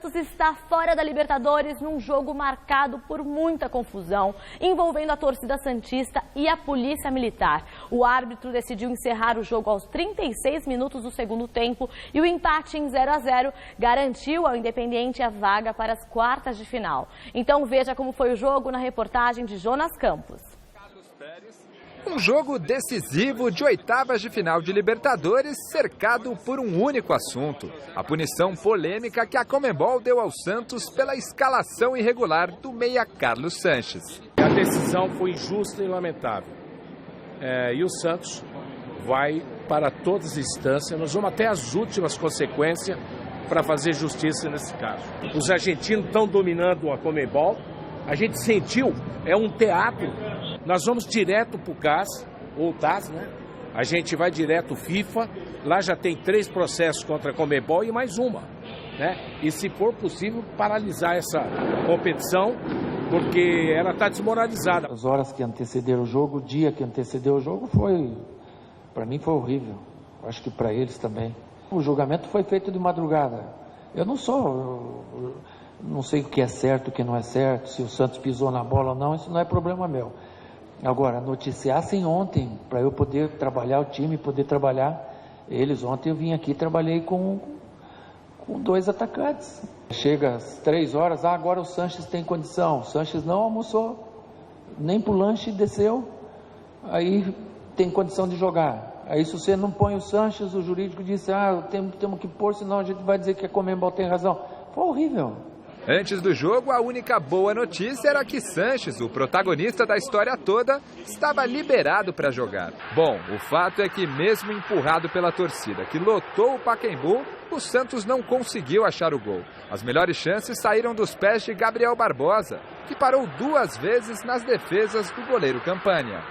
Santos está fora da Libertadores num jogo marcado por muita confusão, envolvendo a torcida santista e a polícia militar. O árbitro decidiu encerrar o jogo aos 36 minutos do segundo tempo e o empate em 0-0 garantiu ao Independiente a vaga para as quartas de final. Então veja como foi o jogo na reportagem de Jonas Campos. Um jogo decisivo de oitavas de final de Libertadores, cercado por um único assunto: a punição polêmica que a Conmebol deu ao Santos pela escalação irregular do meia Carlos Sanches. A decisão foi injusta e lamentável. E o Santos vai para todas as instâncias, nós vamos até as últimas consequências para fazer justiça nesse caso. Os argentinos estão dominando a Conmebol, a gente sentiu, é um teatro. Nós vamos direto para o CAS, ou TAS, né? A gente vai direto ao FIFA, lá já tem 3 processos contra a Conmebol e mais uma, né? E se for possível, paralisar essa competição, porque ela está desmoralizada. As horas que antecederam o jogo, o dia que antecedeu o jogo para mim foi horrível, acho que para eles também. O julgamento foi feito de madrugada. Eu não sei o que é certo, o que não é certo, se o Santos pisou na bola ou não, isso não é problema meu. Agora, noticiassem ontem, para eu poder trabalhar o time, poder trabalhar eles. Ontem eu vim aqui e trabalhei com 2 atacantes. Chega às 3 horas, agora o Sanches tem condição. O Sanches não almoçou, nem pro lanche desceu, aí tem condição de jogar. Aí se você não põe o Sanches, o jurídico disse, temos que pôr, senão a gente vai dizer que a Conmebol tem razão. Foi horrível. Antes do jogo, a única boa notícia era que Sanches, o protagonista da história toda, estava liberado para jogar. Bom, o fato é que mesmo empurrado pela torcida, que lotou o Pacaembu, o Santos não conseguiu achar o gol. As melhores chances saíram dos pés de Gabriel Barbosa, que parou 2 vezes nas defesas do goleiro Campagna.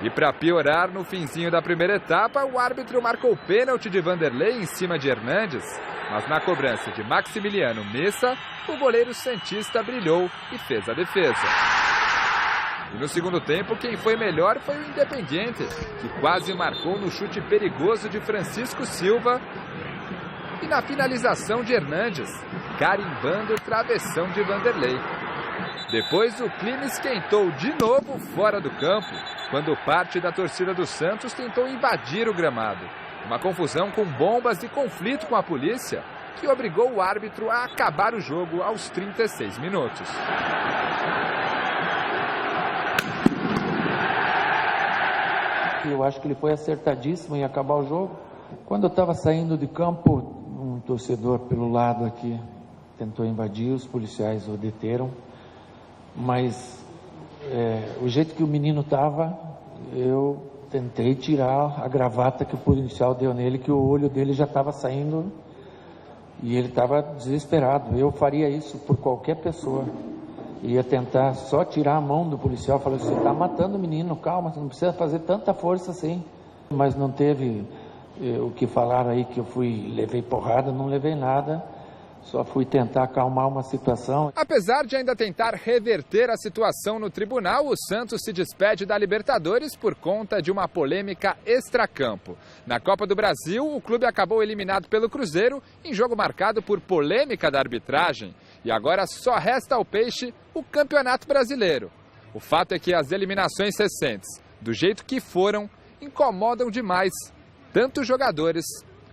E para piorar, no finzinho da primeira etapa, o árbitro marcou pênalti de Vanderlei em cima de Hernandes, mas na cobrança de Maximiliano Messa, o goleiro santista brilhou e fez a defesa. E no segundo tempo, quem foi melhor foi o Independiente, que quase marcou no chute perigoso de Francisco Silva e na finalização de Hernandes, carimbando o travessão de Vanderlei. Depois o clima esquentou de novo fora do campo, quando parte da torcida do Santos tentou invadir o gramado. Uma confusão com bombas e conflito com a polícia, que obrigou o árbitro a acabar o jogo aos 36 minutos. Eu acho que ele foi acertadíssimo em acabar o jogo. Quando eu estava saindo de campo, um torcedor pelo lado aqui tentou invadir, os policiais o deteram. Mas o jeito que o menino estava, eu tentei tirar a gravata que o policial deu nele, que o olho dele já estava saindo e ele estava desesperado. Eu faria isso por qualquer pessoa. Ia tentar só tirar a mão do policial, falei, você está matando o menino, calma, você não precisa fazer tanta força assim. Mas não teve o que falaram aí que eu levei porrada, não levei nada. Só fui tentar acalmar uma situação. Apesar de ainda tentar reverter a situação no tribunal, o Santos se despede da Libertadores por conta de uma polêmica extracampo. Na Copa do Brasil, o clube acabou eliminado pelo Cruzeiro em jogo marcado por polêmica da arbitragem. E agora só resta ao Peixe o Campeonato Brasileiro. O fato é que as eliminações recentes, do jeito que foram, incomodam demais tanto os jogadores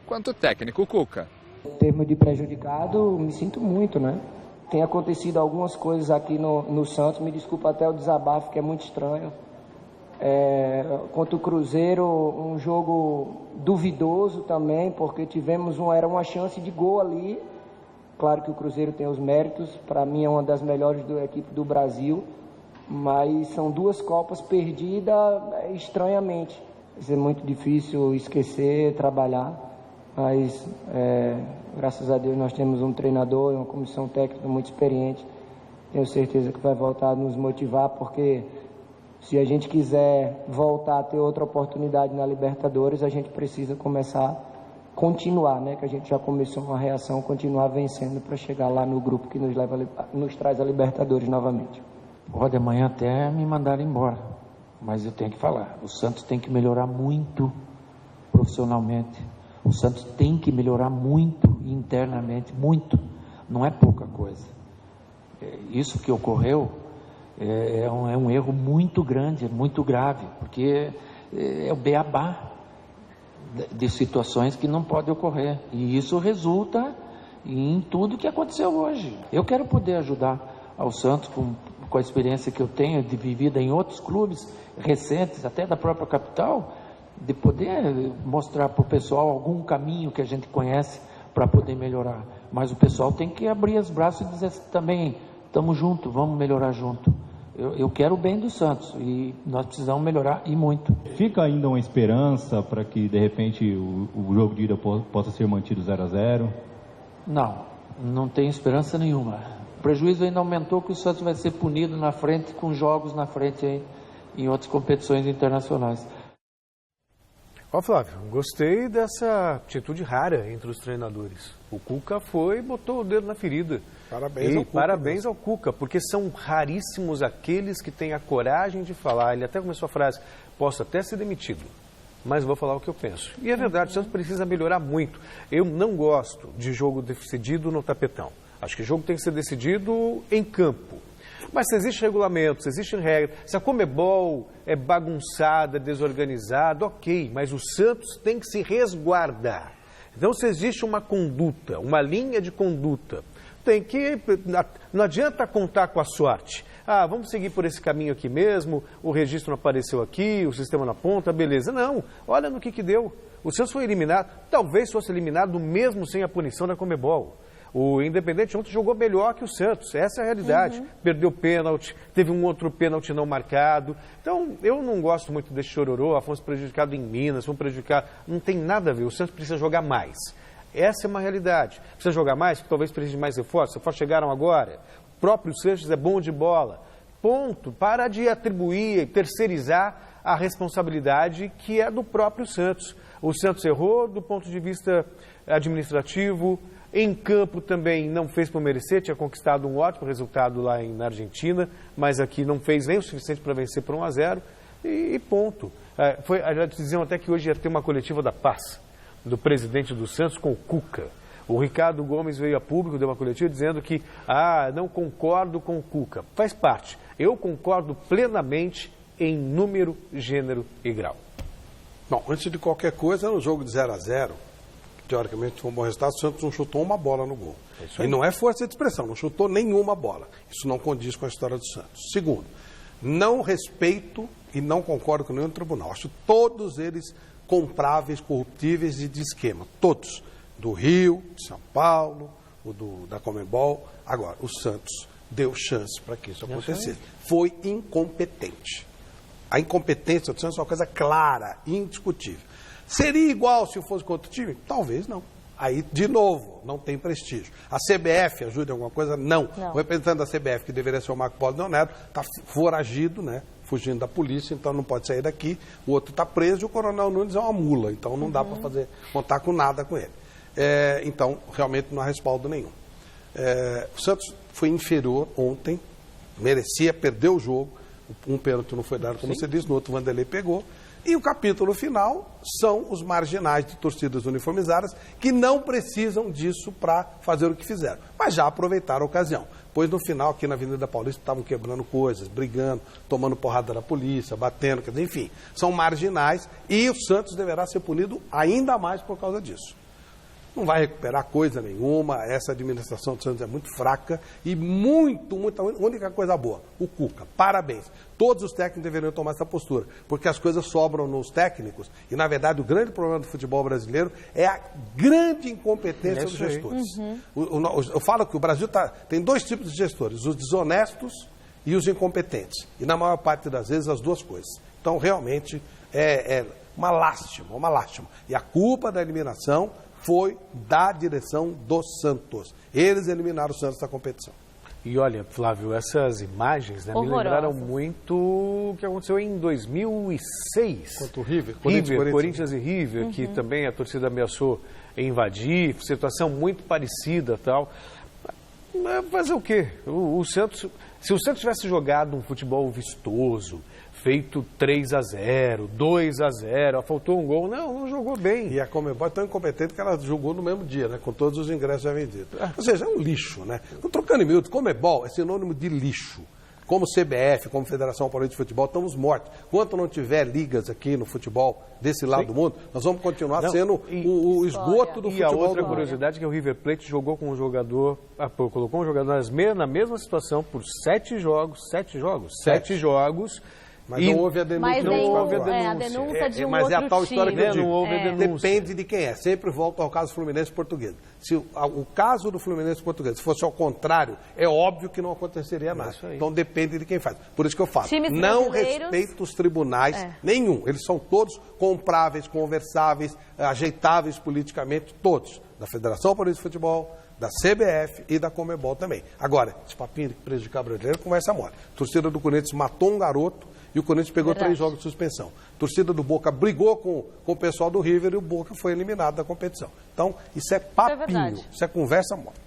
quanto o técnico Cuca. Em termos de prejudicado, me sinto muito, né? Tem acontecido algumas coisas aqui no Santos, me desculpa até o desabafo, que é muito estranho. Contra o Cruzeiro, um jogo duvidoso também, porque era uma chance de gol ali. Claro que o Cruzeiro tem os méritos, para mim é uma das melhores da equipe do Brasil, mas são 2 Copas perdidas estranhamente. Isso é muito difícil esquecer, trabalhar. Mas, graças a Deus, nós temos um treinador e uma comissão técnica muito experiente. Tenho certeza que vai voltar a nos motivar, porque se a gente quiser voltar a ter outra oportunidade na Libertadores, a gente precisa continuar, né? Que a gente já começou uma reação, continuar vencendo para chegar lá no grupo que nos traz a Libertadores novamente. Pode amanhã até me mandar embora, mas eu tenho que falar. O Santos tem que melhorar muito profissionalmente. O Santos tem que melhorar muito internamente, muito, não é pouca coisa. Isso que ocorreu é um erro muito grande, muito grave, porque é o beabá de situações que não podem ocorrer. E isso resulta em tudo que aconteceu hoje. Eu quero poder ajudar ao Santos com a experiência que eu tenho de vivida em outros clubes recentes, até da própria capital, de poder mostrar para o pessoal algum caminho que a gente conhece para poder melhorar. Mas o pessoal tem que abrir os braços e dizer também, estamos juntos, vamos melhorar junto. Eu quero o bem do Santos e nós precisamos melhorar e muito. Fica ainda uma esperança para que, de repente, o jogo de ida possa ser mantido 0-0? Não tem esperança nenhuma. O prejuízo ainda aumentou, que o Santos vai ser punido na frente, com jogos na frente aí, em outras competições internacionais. Ó, Flávio, gostei dessa atitude rara entre os treinadores. O Cuca foi e botou o dedo na ferida. Parabéns ao Cuca, porque são raríssimos aqueles que têm a coragem de falar. Ele até começou a frase, posso até ser demitido, mas vou falar o que eu penso. E é verdade, o Santos precisa melhorar muito. Eu não gosto de jogo decidido no tapetão. Acho que o jogo tem que ser decidido em campo. Mas se existe regulamento, se existe regra, se a Conmebol é bagunçada, desorganizada, ok, mas o Santos tem que se resguardar. Então, se existe uma conduta, uma linha de conduta, tem que... Não adianta contar com a sorte. Vamos seguir por esse caminho aqui mesmo, o registro não apareceu aqui, o sistema na ponta, beleza. Não, olha no que deu. O Santos foi eliminado, talvez fosse eliminado mesmo sem a punição da Conmebol. O Independente ontem jogou melhor que o Santos, essa é a realidade. Perdeu pênalti, teve um outro pênalti não marcado. Então, eu não gosto muito desse chororô, fomos prejudicados em Minas, fomos prejudicados... Não tem nada a ver, o Santos precisa jogar mais. Essa é uma realidade. Precisa jogar mais, porque talvez precise de mais reforços. Os reforços chegaram agora. O próprio Sanches é bom de bola. Ponto. Para de atribuir e terceirizar a responsabilidade que é do próprio Santos. O Santos errou do ponto de vista administrativo. Em campo também não fez por merecer, tinha conquistado um ótimo resultado lá na Argentina, mas aqui não fez nem o suficiente para vencer por 1-0 e ponto. Já diziam até que hoje ia ter uma coletiva da paz do presidente do Santos com o Cuca. O Ricardo Gomes veio a público, deu uma coletiva dizendo que não concordo com o Cuca. Faz parte. Eu concordo plenamente em número, gênero e grau. Bom, antes de qualquer coisa, no jogo de 0-0, teoricamente foi um bom resultado, o Santos não chutou uma bola no gol. E não é força de expressão, não chutou nenhuma bola. Isso não condiz com a história do Santos. Segundo, não respeito e não concordo com nenhum tribunal. Acho todos eles compráveis, corruptíveis e de esquema. Todos. Do Rio, de São Paulo, da Conmebol. Agora, o Santos deu chance para que isso acontecesse. Foi incompetente. A incompetência do Santos é uma coisa clara, indiscutível. Seria igual se fosse com outro time? Talvez não. Aí, de novo, não tem prestígio. A CBF ajuda em alguma coisa? Não. O representante da CBF, que deveria ser o Marco Polo Leonardo, está foragido, né? Fugindo da polícia, então não pode sair daqui. O outro está preso e o Coronel Nunes é uma mula, então não dá para contar com nada com ele. Então, realmente não há respaldo nenhum. O Santos foi inferior ontem, merecia, perdeu o jogo. Um pênalti não foi dado, como você disse, no outro o Vanderlei pegou. E o capítulo final são os marginais de torcidas uniformizadas que não precisam disso para fazer o que fizeram, mas já aproveitaram a ocasião. Pois no final, aqui na Avenida Paulista, estavam quebrando coisas, brigando, tomando porrada da polícia, batendo, quer dizer, enfim, são marginais e o Santos deverá ser punido ainda mais por causa disso. Não vai recuperar coisa nenhuma, essa administração do Santos é muito fraca e a única coisa boa, o Cuca, parabéns. Todos os técnicos deveriam tomar essa postura, porque as coisas sobram nos técnicos e, na verdade, o grande problema do futebol brasileiro é a grande incompetência dos gestores. Eu falo que o Brasil tem dois tipos de gestores, os desonestos e os incompetentes. E, na maior parte das vezes, as duas coisas. Então, realmente, é uma lástima. E a culpa da eliminação foi da direção do Santos. Eles eliminaram o Santos da competição. E olha, Flávio, essas imagens me lembraram muito o que aconteceu em 2006. Contra o River. Corinthians e River, que também a torcida ameaçou invadir, situação muito parecida e tal. Fazer o quê? O Santos, se o Santos tivesse jogado um futebol vistoso, feito 3-0, 2-0, faltou um gol. Não jogou bem. E a Conmebol é tão incompetente que ela jogou no mesmo dia, né? Com todos os ingressos já vendidos. Ou seja, é um lixo, né? Trocando em miúdos, Conmebol é sinônimo de lixo. Como CBF, como Federação Paulista de Futebol, estamos mortos. Enquanto não tiver ligas aqui no futebol desse lado do mundo, nós vamos continuar sendo o esgoto do futebol. E a outra curiosidade é que o River Plate jogou com um jogador, colocou um jogador na mesma situação por 7 jogos. Mas não houve a denúncia. Mas não houve a denúncia de um mas outro é a tal história que eu digo. Não houve a denúncia. Depende de quem é. Sempre volta ao caso Fluminense Português. Se o caso do Fluminense Português se fosse ao contrário, é óbvio que não aconteceria nada. Então depende de quem faz. Por isso que eu falo. Não respeito os tribunais nenhum. Eles são todos compráveis, conversáveis, ajeitáveis politicamente, todos. Da Federação Paulista de Futebol, da CBF e da Conmebol também. Agora, esse papinho de prejudicar brasileiro, conversa mole. A torcida do Corinthians matou um garoto e o Corinthians pegou 3 jogos de suspensão. A torcida do Boca brigou com o pessoal do River e o Boca foi eliminado da competição. Então, isso é papinho, isso é conversa mole.